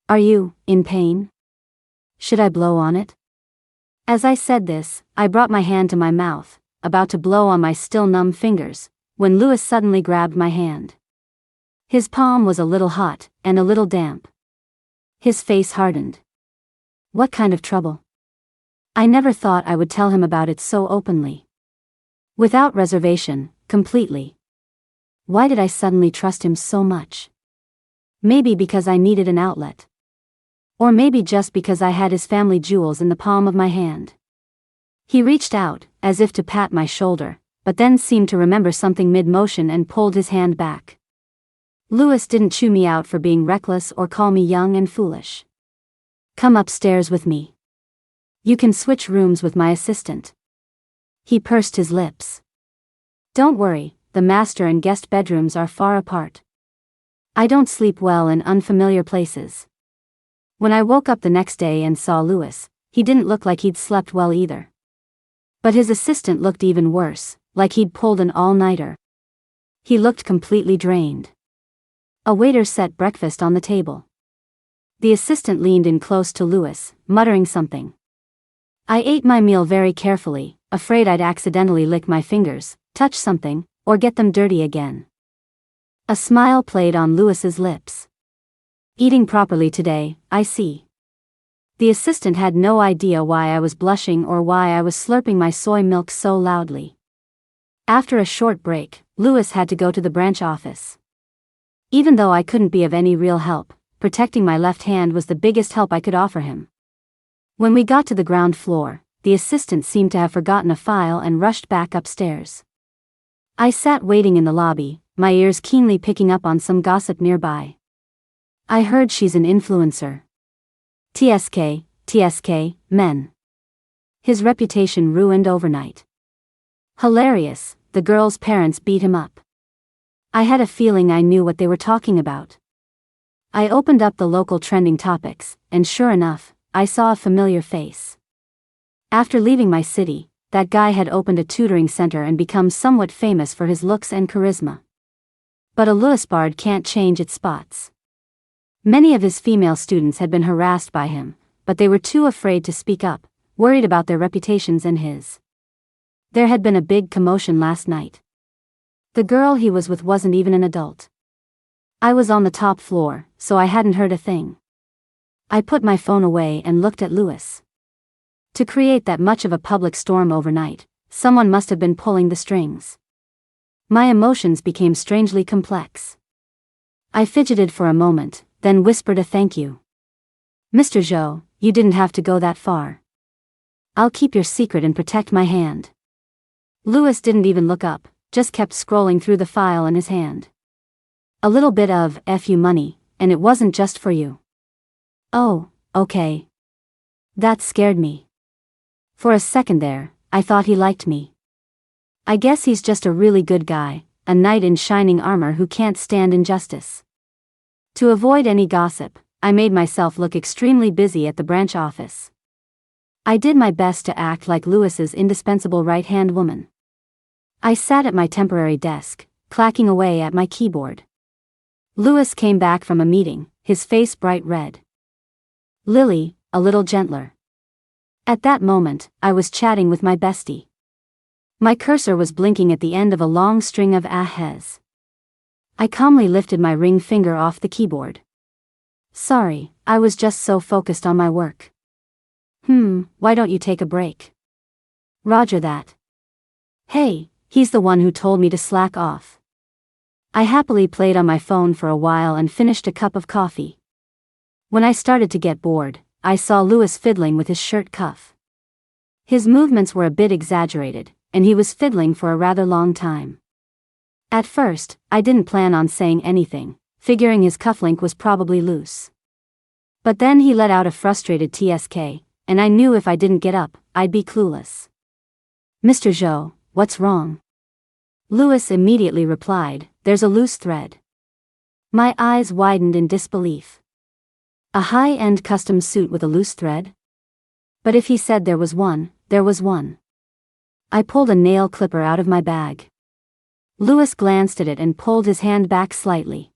Are you in pain? Should I blow on it? As I said this, I brought my hand to my mouth, about to blow on my still numb fingers, when Lewis suddenly grabbed my hand. His palm was a little hot, and a little damp. His face hardened. What kind of trouble? I never thought I would tell him about it so openly. Without reservation, completely. Why did I suddenly trust him so much? Maybe because I needed an outlet. Or maybe just because I had his family jewels in the palm of my hand. He reached out, as if to pat my shoulder, but then seemed to remember something mid-motion and pulled his hand back. Lewis didn't chew me out for being reckless or call me young and foolish. Come upstairs with me. You can switch rooms with my assistant. He pursed his lips. Don't worry, the master and guest bedrooms are far apart. I don't sleep well in unfamiliar places. When I woke up the next day and saw Louis, he didn't look like he'd slept well either. But his assistant looked even worse, like he'd pulled an all-nighter. He looked completely drained. A waiter set breakfast on the table. The assistant leaned in close to Louis, muttering something. I ate my meal very carefully, afraid I'd accidentally lick my fingers, touch something, or get them dirty again. A smile played on Louis's lips. Eating properly today, I see. The assistant had no idea why I was blushing or why I was slurping my soy milk so loudly. After a short break, Louis had to go to the branch office. Even though I couldn't be of any real help, protecting my left hand was the biggest help I could offer him. When we got to the ground floor, the assistant seemed to have forgotten a file and rushed back upstairs. I sat waiting in the lobby, my ears keenly picking up on some gossip nearby. I heard she's an influencer. TSK, men. His reputation ruined overnight. Hilarious, the girl's parents beat him up. I had a feeling I knew what they were talking about. I opened up the local trending topics, and sure enough, I saw a familiar face. After leaving my city, that guy had opened a tutoring center and become somewhat famous for his looks and charisma. But a Louisbard can't change its spots. Many of his female students had been harassed by him, but they were too afraid to speak up, worried about their reputations and his. There had been a big commotion last night. The girl he was with wasn't even an adult. I was on the top floor, so I hadn't heard a thing. I put my phone away and looked at Louis. To create that much of a public storm overnight, someone must have been pulling the strings. My emotions became strangely complex. I fidgeted for a moment, then whispered a thank you. Mr. Zhou, you didn't have to go that far. I'll keep your secret and protect my hand. Louis didn't even look up, just kept scrolling through the file in his hand. A little bit of F you money, and it wasn't just for you. Oh, okay. That scared me. For a second there, I thought he liked me. I guess he's just a really good guy, a knight in shining armor who can't stand injustice. To avoid any gossip, I made myself look extremely busy at the branch office. I did my best to act like Louis's indispensable right-hand woman. I sat at my temporary desk, clacking away at my keyboard. Louis came back from a meeting, his face bright red. Lily, a little gentler. At that moment, I was chatting with my bestie. My cursor was blinking at the end of a long string of ahs. I calmly lifted my ring finger off the keyboard. Sorry, I was just so focused on my work. Why don't you take a break? Roger that. Hey, he's the one who told me to slack off. I happily played on my phone for a while and finished a cup of coffee. When I started to get bored, I saw Louis fiddling with his shirt cuff. His movements were a bit exaggerated, and he was fiddling for a rather long time. At first, I didn't plan on saying anything, figuring his cufflink was probably loose. But then he let out a frustrated TSK, and I knew if I didn't get up, I'd be clueless. Mr. Zhou, what's wrong? Louis immediately replied, there's a loose thread. My eyes widened in disbelief. A high-end custom suit with a loose thread? But if he said there was one, there was one. I pulled a nail clipper out of my bag. Louis glanced at it and pulled his hand back slightly.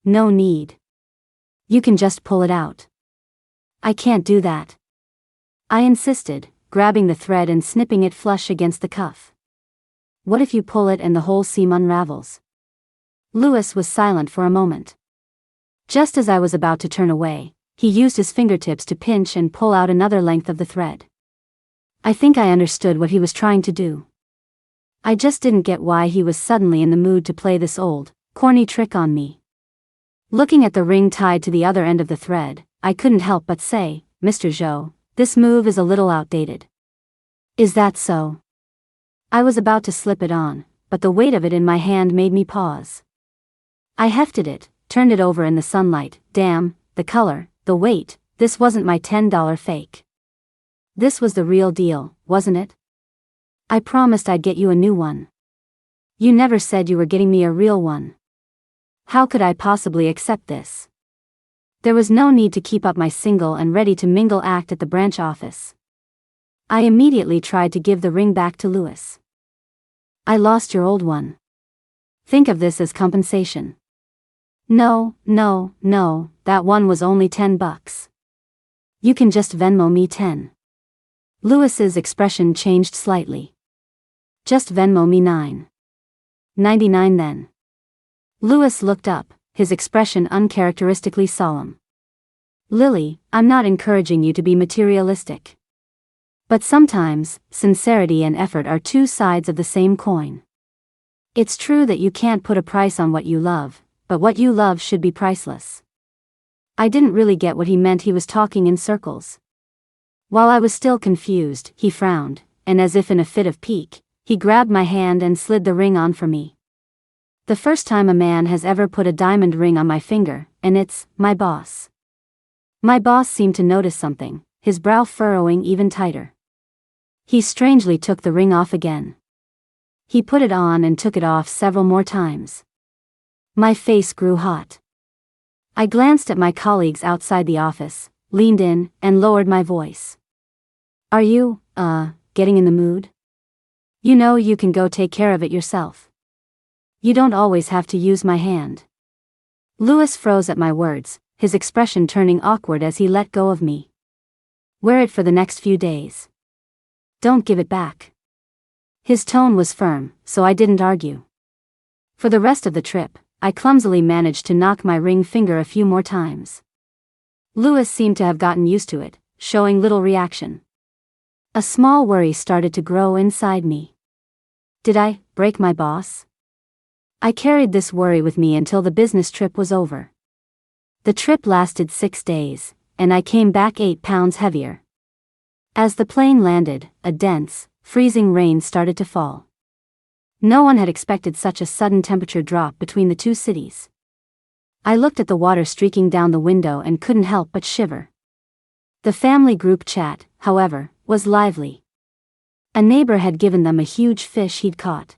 No need. You can just pull it out. I can't do that. I insisted, grabbing the thread and snipping it flush against the cuff. What if you pull it and the whole seam unravels? Louis was silent for a moment. Just as I was about to turn away, he used his fingertips to pinch and pull out another length of the thread. I think I understood what he was trying to do. I just didn't get why he was suddenly in the mood to play this old, corny trick on me. Looking at the ring tied to the other end of the thread, I couldn't help but say, Mr. Zhou, this move is a little outdated. Is that so? I was about to slip it on, but the weight of it in my hand made me pause. I hefted it, turned it over in the sunlight. Damn, the color, the weight, this wasn't my $10 fake. This was the real deal, wasn't it? I promised I'd get you a new one. You never said you were getting me a real one. How could I possibly accept this? There was no need to keep up my single and ready-to-mingle act at the branch office. I immediately tried to give the ring back to Louis. I lost your old one. Think of this as compensation. No, that one was only $10. You can just Venmo me 10. Louis's expression changed slightly. Just Venmo me $9.99 then. Louis looked up, his expression uncharacteristically solemn. Lily, I'm not encouraging you to be materialistic. But sometimes, sincerity and effort are two sides of the same coin. It's true that you can't put a price on what you love, but what you love should be priceless. I didn't really get what he meant. He was talking in circles. While I was still confused, he frowned, and as if in a fit of pique, he grabbed my hand and slid the ring on for me. The first time a man has ever put a diamond ring on my finger, and it's my boss. My boss seemed to notice something, his brow furrowing even tighter. He strangely took the ring off again. He put it on and took it off several more times. My face grew hot. I glanced at my colleagues outside the office, leaned in, and lowered my voice. Are you, getting in the mood? You know you can go take care of it yourself. You don't always have to use my hand. Louis froze at my words, his expression turning awkward as he let go of me. Wear it for the next few days. Don't give it back. His tone was firm, so I didn't argue. For the rest of the trip, I clumsily managed to knock my ring finger a few more times. Louis seemed to have gotten used to it, showing little reaction. A small worry started to grow inside me. Did I break my boss? I carried this worry with me until the business trip was over. The trip lasted 6 days, and I came back 8 pounds heavier. As the plane landed, a dense, freezing rain started to fall. No one had expected such a sudden temperature drop between the two cities. I looked at the water streaking down the window and couldn't help but shiver. The family group chat, however, was lively. A neighbor had given them a huge fish he'd caught.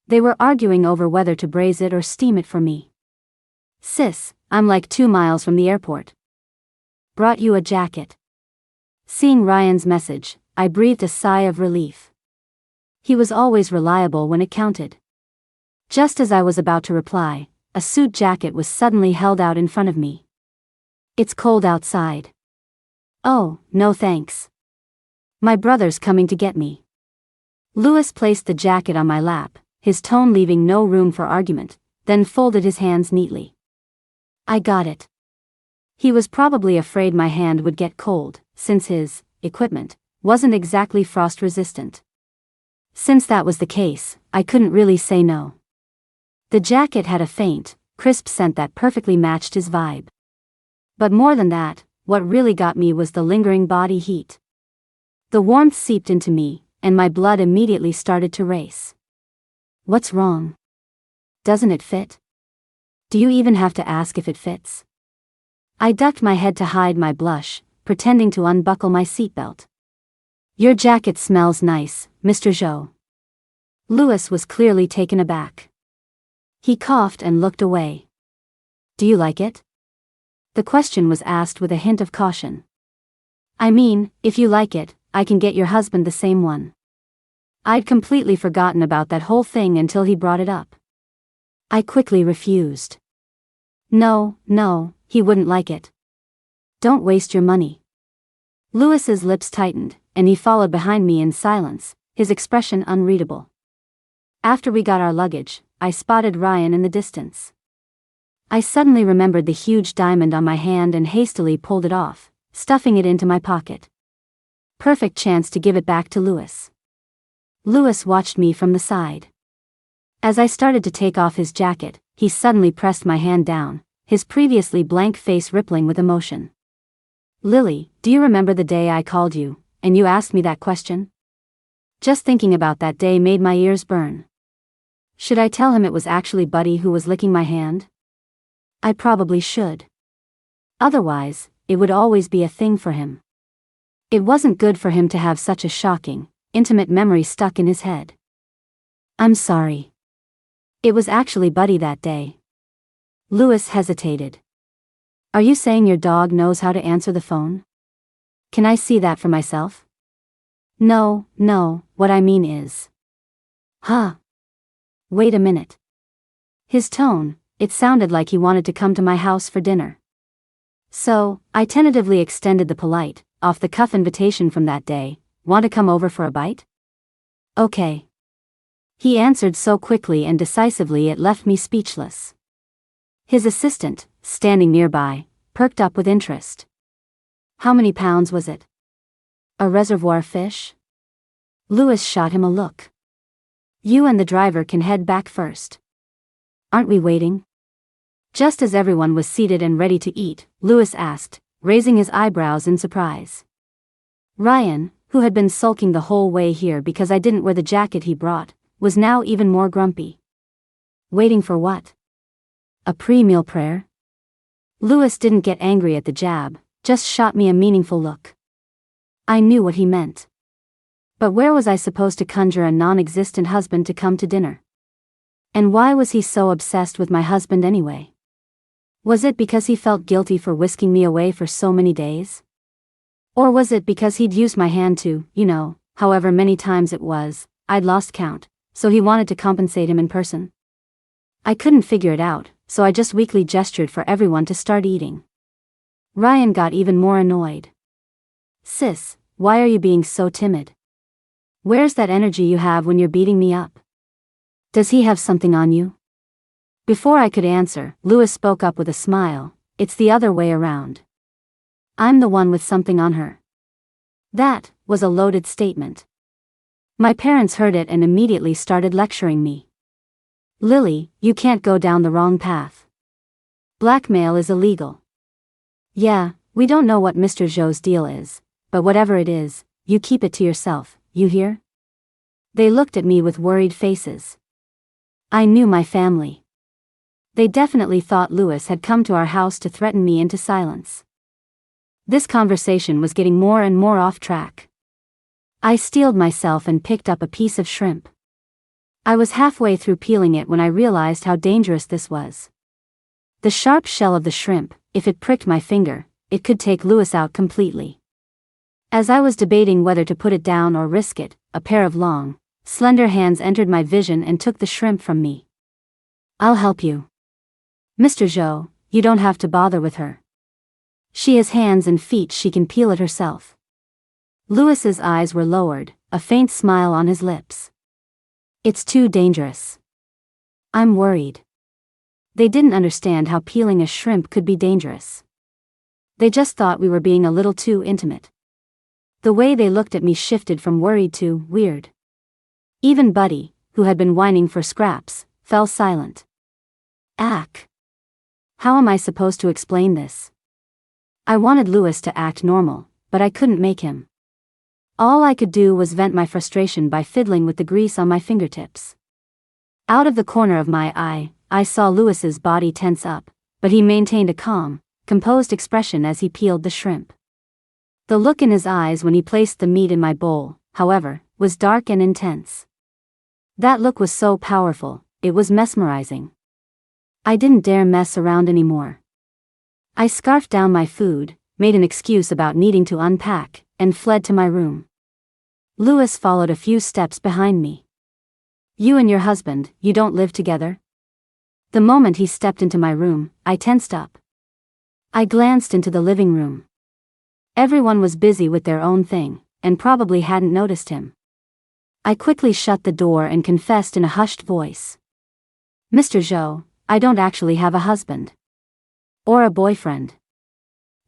They were arguing over whether to braise it or steam it for me. Sis, I'm like 2 miles from the airport. Brought you a jacket. Seeing Ryan's message, I breathed a sigh of relief. He was always reliable when it counted. Just as I was about to reply, a suit jacket was suddenly held out in front of me. It's cold outside. Oh, no thanks. My brother's coming to get me. Louis placed the jacket on my lap, his tone leaving no room for argument, then folded his hands neatly. I got it. He was probably afraid my hand would get cold, since his equipment wasn't exactly frost-resistant. Since that was the case, I couldn't really say no. The jacket had a faint, crisp scent that perfectly matched his vibe. But more than that, what really got me was the lingering body heat. The warmth seeped into me, and my blood immediately started to race. What's wrong? Doesn't it fit? Do you even have to ask if it fits? I ducked my head to hide my blush, pretending to unbuckle my seatbelt. Your jacket smells nice, Mr. Zhou. Louis was clearly taken aback. He coughed and looked away. Do you like it? The question was asked with a hint of caution. I mean, if you like it, I can get your husband the same one. I'd completely forgotten about that whole thing until he brought it up. I quickly refused. No, he wouldn't like it. Don't waste your money. Louis's lips tightened, and he followed behind me in silence, his expression unreadable. After we got our luggage, I spotted Ryan in the distance. I suddenly remembered the huge diamond on my hand and hastily pulled it off, stuffing it into my pocket. Perfect chance to give it back to Louis. Louis watched me from the side. As I started to take off his jacket, he suddenly pressed my hand down, his previously blank face rippling with emotion. Lily, do you remember the day I called you, and you asked me that question? Just thinking about that day made my ears burn. Should I tell him it was actually Buddy who was licking my hand? I probably should. Otherwise, it would always be a thing for him. It wasn't good for him to have such a shocking, intimate memory stuck in his head. I'm sorry. It was actually Buddy that day. Louis hesitated. Are you saying your dog knows how to answer the phone? Can I see that for myself? No, what I mean is. Huh. Wait a minute. His tone, it sounded like he wanted to come to my house for dinner. So, I tentatively extended the polite, off-the-cuff invitation from that day. Want to come over for a bite? Okay. He answered so quickly and decisively it left me speechless. His assistant, standing nearby, perked up with interest. How many pounds was it? A reservoir fish? Louis shot him a look. You and the driver can head back first. Aren't we waiting? Just as everyone was seated and ready to eat, Louis asked, raising his eyebrows in surprise. Ryan, who had been sulking the whole way here because I didn't wear the jacket he brought, was now even more grumpy. Waiting for what? A pre-meal prayer? Louis didn't get angry at the jab, just shot me a meaningful look. I knew what he meant. But where was I supposed to conjure a non-existent husband to come to dinner? And why was he so obsessed with my husband anyway? Was it because he felt guilty for whisking me away for so many days? Or was it because he'd used my hand to, however many times it was, I'd lost count, so he wanted to compensate him in person? I couldn't figure it out, so I just weakly gestured for everyone to start eating. Ryan got even more annoyed. Sis, why are you being so timid? Where's that energy you have when you're beating me up? Does he have something on you? Before I could answer, Louis spoke up with a smile. It's the other way around. I'm the one with something on her. That was a loaded statement. My parents heard it and immediately started lecturing me. Lily, you can't go down the wrong path. Blackmail is illegal. Yeah, we don't know what Mr. Zhou's deal is, but whatever it is, you keep it to yourself, you hear? They looked at me with worried faces. I knew my family. They definitely thought Louis had come to our house to threaten me into silence. This conversation was getting more and more off track. I steeled myself and picked up a piece of shrimp. I was halfway through peeling it when I realized how dangerous this was. The sharp shell of the shrimp, if it pricked my finger, it could take Louis out completely. As I was debating whether to put it down or risk it, a pair of long, slender hands entered my vision and took the shrimp from me. I'll help you. Mr. Zhou, you don't have to bother with her. She has hands and feet, she can peel it herself. Louis's eyes were lowered, a faint smile on his lips. It's too dangerous. I'm worried. They didn't understand how peeling a shrimp could be dangerous. They just thought we were being a little too intimate. The way they looked at me shifted from worried to weird. Even Buddy, who had been whining for scraps, fell silent. Ack. How am I supposed to explain this? I wanted Louis to act normal, but I couldn't make him. All I could do was vent my frustration by fiddling with the grease on my fingertips. Out of the corner of my eye, I saw Louis's body tense up, but he maintained a calm, composed expression as he peeled the shrimp. The look in his eyes when he placed the meat in my bowl, however, was dark and intense. That look was so powerful, it was mesmerizing. I didn't dare mess around anymore. I scarfed down my food, made an excuse about needing to unpack, and fled to my room. Louis followed a few steps behind me. You and your husband, you don't live together? The moment he stepped into my room, I tensed up. I glanced into the living room. Everyone was busy with their own thing, and probably hadn't noticed him. I quickly shut the door and confessed in a hushed voice. Mr. Zhou, I don't actually have a husband. Or a boyfriend.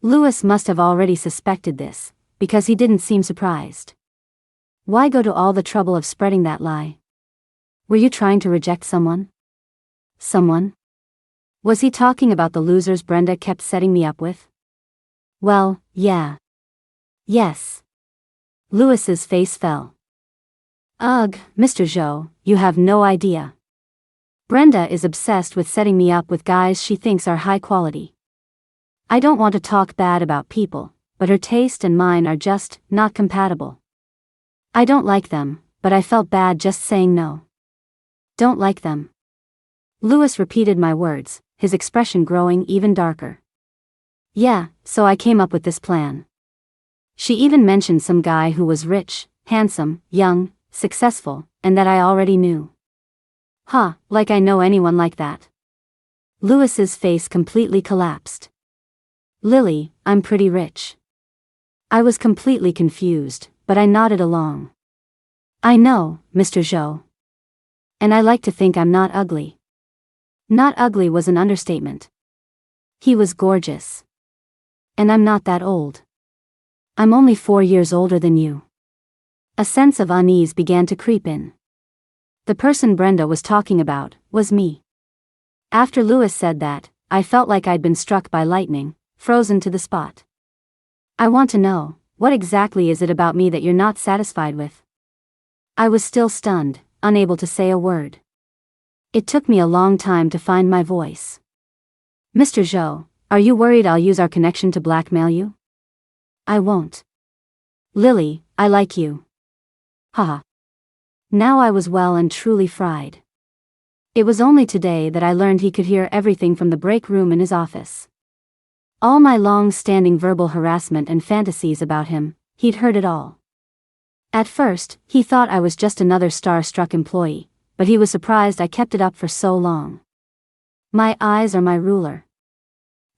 Louis must have already suspected this, because he didn't seem surprised. Why go to all the trouble of spreading that lie? Were you trying to reject someone? Someone? Was he talking about the losers Brenda kept setting me up with? Well, yeah. Yes. Louis's face fell. Ugh, Mr. Zhou, you have no idea. Brenda is obsessed with setting me up with guys she thinks are high quality. I don't want to talk bad about people, but her taste and mine are just not compatible. I don't like them, but I felt bad just saying no. Don't like them. Louis repeated my words, his expression growing even darker. Yeah, so I came up with this plan. She even mentioned some guy who was rich, handsome, young, successful, and that I already knew. Huh, like I know anyone like that. Louis's face completely collapsed. Lily, I'm pretty rich. I was completely confused, but I nodded along. I know, Mr. Zhou. And I like to think I'm not ugly. Not ugly was an understatement. He was gorgeous. And I'm not that old. I'm only 4 years older than you. A sense of unease began to creep in. The person Brenda was talking about was me. After Louis said that, I felt like I'd been struck by lightning, frozen to the spot. I want to know, what exactly is it about me that you're not satisfied with? I was still stunned, unable to say a word. It took me a long time to find my voice. Mr. Zhou, are you worried I'll use our connection to blackmail you? I won't. Lily, I like you. Haha. Now I was well and truly fried. It was only today that I learned he could hear everything from the break room in his office. All my long-standing verbal harassment and fantasies about him, he'd heard it all. At first, he thought I was just another star-struck employee, but he was surprised I kept it up for so long. My eyes are my ruler.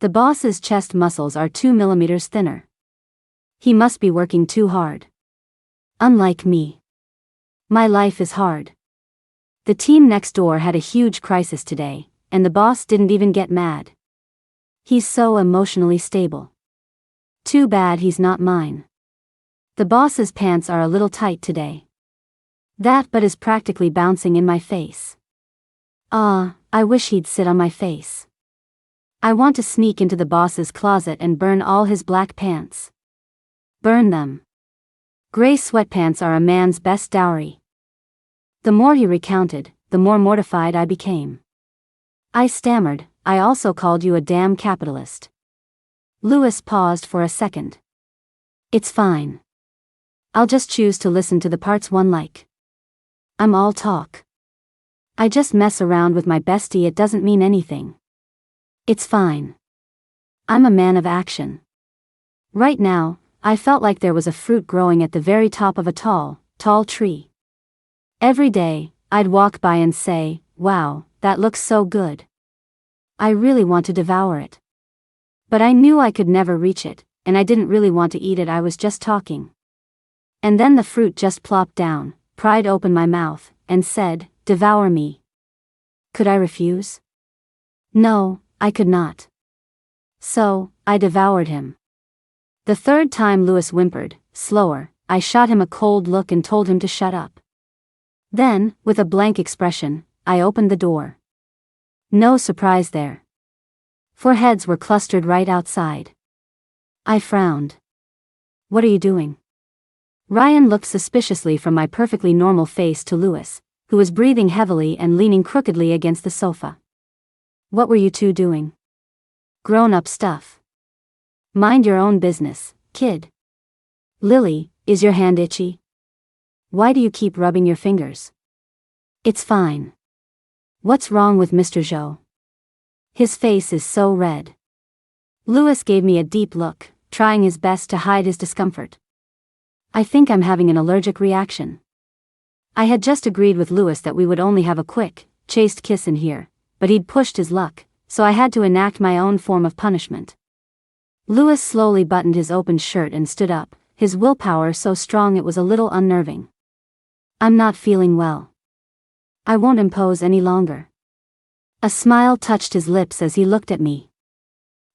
The boss's chest muscles are 2 millimeters thinner. He must be working too hard. Unlike me. My life is hard. The team next door had a huge crisis today, and the boss didn't even get mad. He's so emotionally stable. Too bad he's not mine. The boss's pants are a little tight today. That butt is practically bouncing in my face. I wish he'd sit on my face. I want to sneak into the boss's closet and burn all his black pants. Burn them. Gray sweatpants are a man's best dowry. The more he recounted, the more mortified I became. I stammered, I also called you a damn capitalist. Louis paused for a second. It's fine. I'll just choose to listen to the parts one like. I'm all talk. I just mess around with my bestie, it doesn't mean anything. It's fine. I'm a man of action. Right now, I felt like there was a fruit growing at the very top of a tall, tall tree. Every day, I'd walk by and say, wow, that looks so good. I really want to devour it. But I knew I could never reach it, and I didn't really want to eat it, I was just talking. And then the fruit just plopped down, pried open my mouth, and said, devour me. Could I refuse? No, I could not. So, I devoured him. The third time Louis whimpered, slower, I shot him a cold look and told him to shut up. Then, with a blank expression, I opened the door. No surprise there. 4 heads were clustered right outside. I frowned. What are you doing? Ryan looked suspiciously from my perfectly normal face to Louis, who was breathing heavily and leaning crookedly against the sofa. What were you two doing? Grown-up stuff. Mind your own business, kid. Lily, is your hand itchy? Why do you keep rubbing your fingers? It's fine. What's wrong with Mr. Zhou? His face is so red. Louis gave me a deep look, trying his best to hide his discomfort. I think I'm having an allergic reaction. I had just agreed with Louis that we would only have a quick, chaste kiss in here, but he'd pushed his luck, so I had to enact my own form of punishment. Louis slowly buttoned his open shirt and stood up, his willpower so strong it was a little unnerving. I'm not feeling well. I won't impose any longer. A smile touched his lips as he looked at me.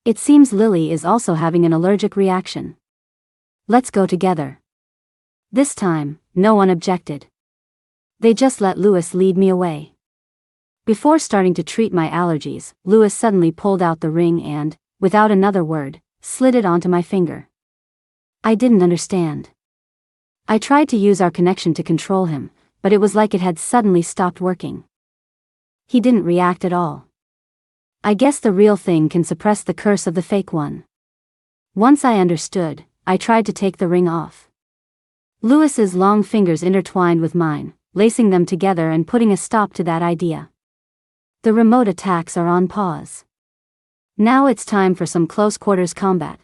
It seems Lily is also having an allergic reaction. Let's go together. This time, no one objected. They just let Louis lead me away. Before starting to treat my allergies, Louis suddenly pulled out the ring and, without another word, slid it onto my finger. I didn't understand. I tried to use our connection to control him, but it was like it had suddenly stopped working. He didn't react at all. I guess the real thing can suppress the curse of the fake one. Once I understood, I tried to take the ring off. Louis's long fingers intertwined with mine, lacing them together and putting a stop to that idea. The remote attacks are on pause. Now it's time for some close quarters combat.